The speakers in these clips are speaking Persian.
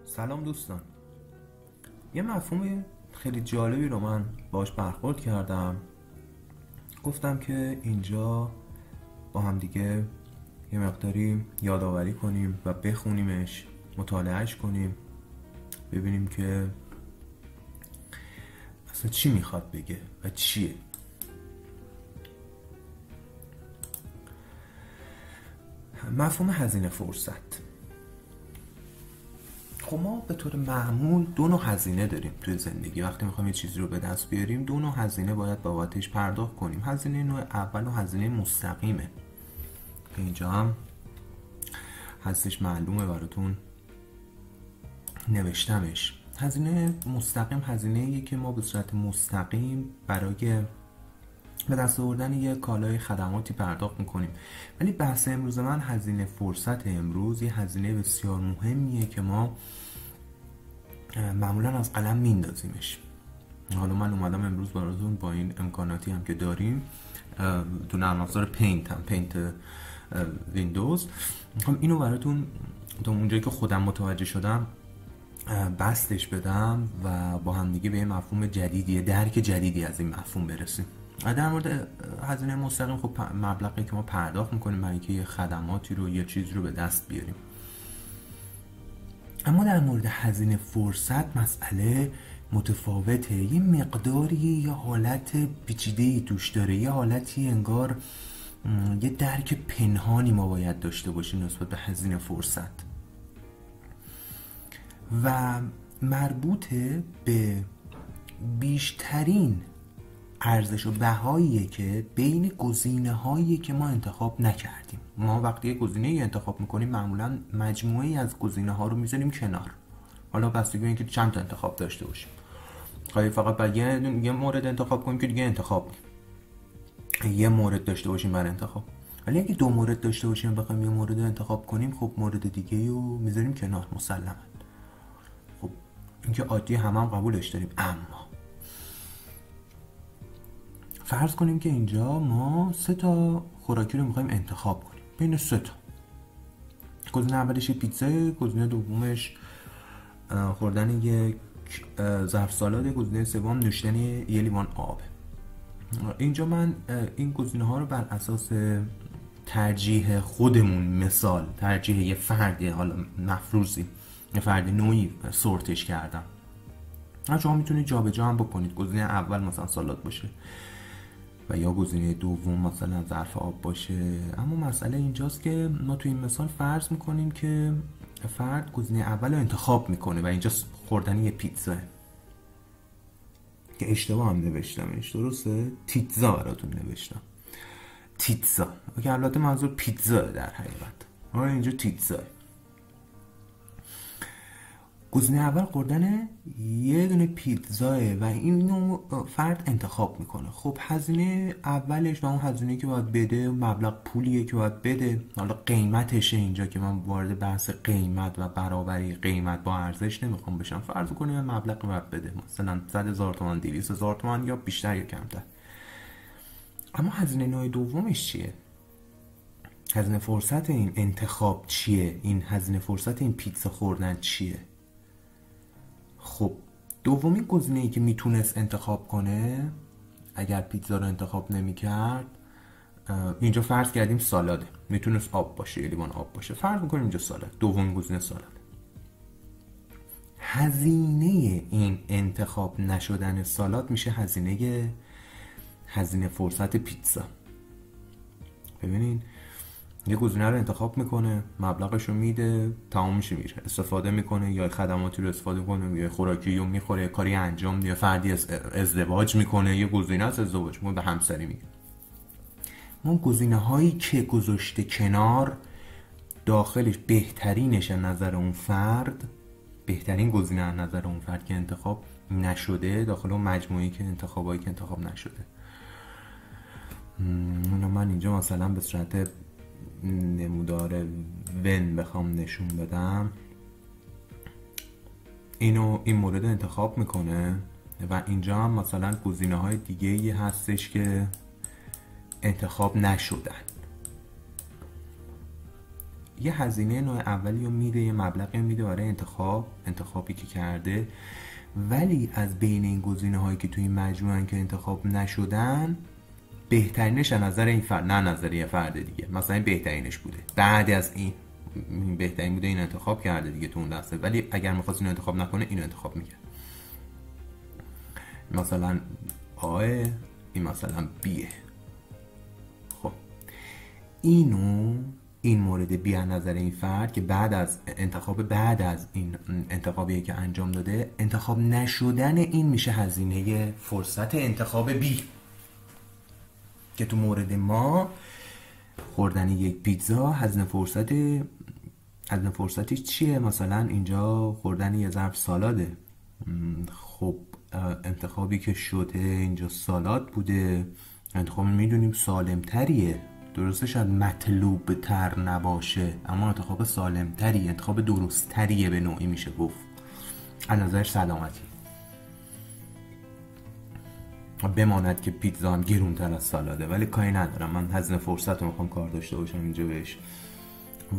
سلام دوستان. یه مفهوم خیلی جالبی رو من باش برخورد کردم. گفتم که اینجا با هم دیگه یه مقداری یادآوری کنیم و بخونیمش، مطالعهش کنیم، ببینیم که اصلا چی میخواد بگه و چیه. مفهوم هزینه فرصت. خب ما به طور معمول دو نوع هزینه داریم توی زندگی. وقتی میخوایم یه چیزی رو به دست بیاریم دو نوع هزینه باید بابتش پرداخت کنیم. هزینه نوع اول و هزینه مستقیمه. اینجا هم هستش، معلومه براتون نوشتمش. هزینه مستقیم هزینه‌ایه که ما به صورت مستقیم برای به دست آوردن یه کالای خدماتی پرداخت میکنیم. ولی بحث امروز من هزینه فرصت امروز یه هزینه بسیار مهمیه که ما معمولا از قلم میندازیمش. حالا من اومدم امروز براتون با این امکاناتی هم که داریم تو نرم افزار پینت ویندوز میخوام اینو براتون تا اونجایی که خودم متوجه شدم بستش بدم و با هم دیگه به یه مفهوم جدیدی، درک جدیدی از این مفهوم برسیم. در مورد هزینه مستقیم خب مبلغی که ما پرداخت میکنیم برای اینکه یه خدماتی رو، یه چیز رو به دست بیاریم. اما در مورد هزینه فرصت مسئله متفاوته. یه مقداری یه حالت پیچیده‌ای توش داره، یه حالتی انگار یه درک پنهانی ما باید داشته باشیم نسبت به هزینه فرصت و مربوطه به بیشترین ارزش و بهاییه که بین گزینه‌هایی که ما انتخاب نکردیم. ما وقتی یه گزینه‌ای انتخاب میکنیم معمولا مجموعه‌ای از گزینه‌ها رو میذاریم کنار. حالا بستگی به اینکه چند تا انتخاب داشته باشیم. خواهی فقط بعد یه مورد انتخاب کنیم که دیگه انتخاب یه مورد داشته باشیم برای انتخاب. ولی اگه دو مورد داشته باشیم بخوایم یه مورد انتخاب کنیم، خب مورد دیگه رو میذاریم کنار مسلماً. خب اینکه عادی هم قبولش داریم. اما فرض کنیم که اینجا ما 3 تا خوراکی رو میخوایم انتخاب کنیم بین 3 تا. گزینه اولش پیتزا، گزینه دومش خوردن یک ظرف سالاد، گزینه سوم نوشیدن یه لیوان آب. اینجا من این گزینه ها رو بر اساس ترجیح خودمون، مثال ترجیح یه فردی، حالا مفروضی یه فردی نوعی سورتش کردم. شما میتونید جابجا هم بکنید. گزینه اول مثلا سالاد باشه و یا گزینه دوم مثلا ظرف آب باشه. اما مسئله اینجاست که ما تو این مثال فرض میکنیم که فرد گزینه اول رو انتخاب میکنه و اینجا خوردن یه پیتزا که اشتباه هم نوشتمش، درسته؟ تیتزا براتون نوشتم، تیتزا که البته منظور پیتزا در حقیقت. اینجا تیتزا. گزینه اول خوردن یه دونه پیتزاه و اینو فرد انتخاب میکنه. خب هزینه اولش و اون هزینه که باید بده، مبلغ پولیه که باید بده. حالا قیمتشه اینجا که من وارد بحث قیمت و برابری قیمت با ارزش نمیخوام بشم. فرض کنیم مبلغ باید بده، مثلا 100,000 تومان، 200,000 تومان، یا بیشتر یا کمتر. اما هزینه نوع دومش چیه؟ هزینه فرصت این انتخاب چیه؟ این هزینه فرصت این پیتزا خوردن چیه؟ خب دومین گزینه‌ای که میتونست انتخاب کنه اگر پیتزا رو انتخاب نمی‌کرد، اینجا فرض کردیم سالاده، میتونست آب باشه، یه لیوان آب باشه. فرض می‌کنیم اینجا سالاد، دومین گزینه سالاد. هزینه این انتخاب نشدن سالاد میشه هزینه فرصت پیتزا. ببینین یه گزینه رو انتخاب میکنه، مبلغش رو میده، تمامش میره، استفاده میکنه، یا خدماتی رو استفاده کنه، یا خوراکی رو میخوره، کاری انجام، یا فردی ازدواج میکنه، یه گزینه از ازدواج میکنه، به همسری میگه. ما گزینه هایی که گذاشته کنار داخلش بهترینش از نظر اون فرد، بهترین گزینه از نظر اون فرد که انتخاب نشده، داخل اون مجموعی که انتخابایی که انتخاب نشده. من اینجا مثلا به صورت نمودار ون بخوام نشون بدم، این مورد انتخاب میکنه و اینجا هم مثلا گزینه های دیگه ای هستش که انتخاب نشدن. یه هزینه نوع اولی رو میده، یه مبلغی رو میده برای انتخابی که کرده، ولی از بین این گزینه هایی که توی این مجموعه که انتخاب نشدن، بهترینش از نظر این فرد، نه نظر یه فرد دیگه، مثلا این بهترینش بوده، بعد از این بهترین بوده، این انتخاب کرده دیگه تو اون دسته، ولی اگر میخواست اینو انتخاب نکنه اینو انتخاب میکرد. مثلا آه، این مثلا بیه. خب این مورد بی نظر این فرد که بعد از این انتخابی که انجام داده، انتخاب نشدن این میشه هزینه فرصت انتخاب بی، که تو مورد ما خوردن یک پیتزا هزینه فرصتی چیه؟ مثلا اینجا خوردن یه ظرف سالاده. خب انتخابی که شده اینجا سالاد بوده، انتخاب میدونیم سالم تریه، درسته شاید مطلوب تر نباشه، اما انتخاب سالم تریه، انتخاب درست تریه به نوعی میشه گفت از نظر سلامتی. بماند که پیتزا هم گرونتر از سالاده، ولی کاری ندارم، من هزینه فرصت رو میخوام کار داشته باشم اینجا بهش.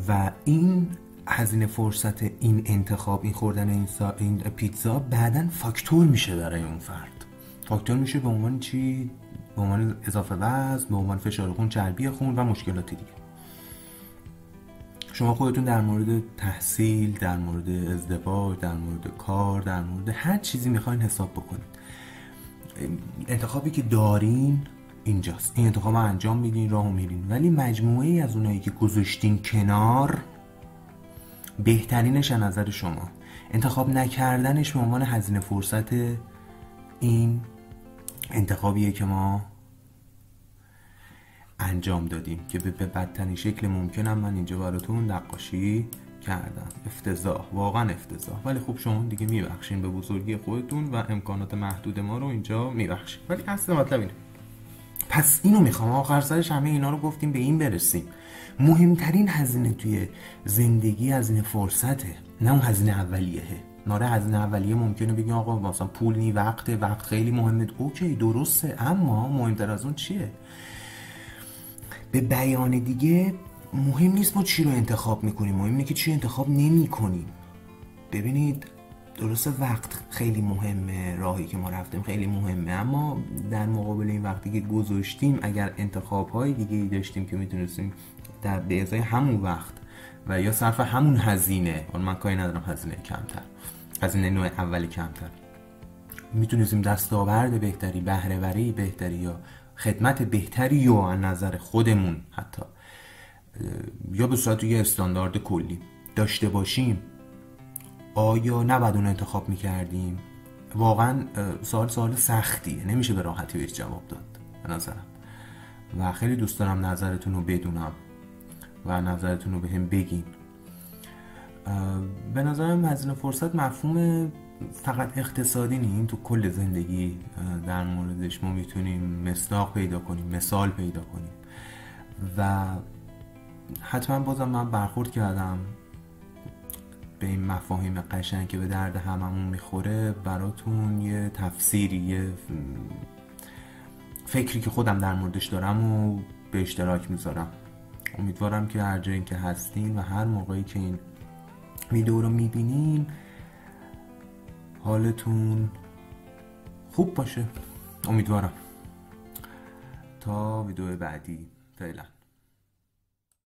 و این هزینه فرصت این انتخاب، این خوردن این پیتزا بعدن فاکتور میشه برای اون فرد. فاکتور میشه به عنوان چی؟ به عنوان اضافه وزن، به عنوان فشار خون، چربی خون و مشکلاتی دیگه. شما خودتون در مورد تحصیل، در مورد ازدواج، در مورد کار، در مورد هر چیزی میخواین حساب بکنید، انتخابی که دارین اینجاست، این انتخاب رو انجام میدین، راهو میرین، ولی مجموعه ای از اونایی که گذاشتین کنار بهترینش از نظر شما، انتخاب نکردنش به عنوان هزینه فرصت این انتخابیه که ما انجام دادیم که به بدترین شکل ممکنم من اینجا براتون نقاشی کردم. افتضاح، واقعا افتضاح، ولی خب شما دیگه میبخشین به بزرگی خودتون و امکانات محدود ما رو اینجا میبخشین. ولی اصل مطلب اینه. پس اینو میخوام آخر سرش همه اینا رو گفتیم به این برسیم، مهمترین هزینه توی زندگی هزینه فرصته، نه اون هزینه اولیه. ناره هزینه اولیه ممکنه بگیم آقا مثلا پول نی، وقت خیلی مهمه، اوکی درسته، اما مهمتر از اون چیه؟ به بیان دیگه مهم نیست ما چی رو انتخاب میکنیم، مهم اینه که چی انتخاب نمی کنیم. ببینید درسته وقت خیلی مهمه، راهی که ما رفتیم خیلی مهمه، اما در مقابل این وقتی که گذاشتیم، اگر انتخاب‌های دیگه‌ای داشتیم که میتونستیم به ازای همون وقت و یا صرف همون هزینه، من کاری ندارم هزینه کمتر، هزینه نوع اولی کمتر، میتونستیم دستاورد بهتری، بهره‌وری بهتری یا خدمت بهتری یا از نظر خودمون حتی یا به صورت یه استاندارد کلی داشته باشیم، آیا نباید اون انتخاب میکردیم؟ واقعا سوال سختیه، نمیشه به راحتی بهش جواب داد به نظرم، و خیلی دوست دارم نظرتون رو بدونم و نظرتون رو به هم بگین. به نظرم هزینه فرصت مفهوم فقط اقتصادی نیست، تو کل زندگی در موردش ما میتونیم مصداق پیدا کنیم، مثال پیدا کنیم، و حتما بازم من برخورد کردم به این مفاهیم قشنگ که به درد هممون میخوره، براتون یه تفسیری، یه فکری که خودم در موردش دارم و به اشتراک میذارم. امیدوارم که هر جایی که هستین و هر موقعی که این ویدیو رو میبینین حالتون خوب باشه. امیدوارم. تا ویدیو بعدی، فعلا.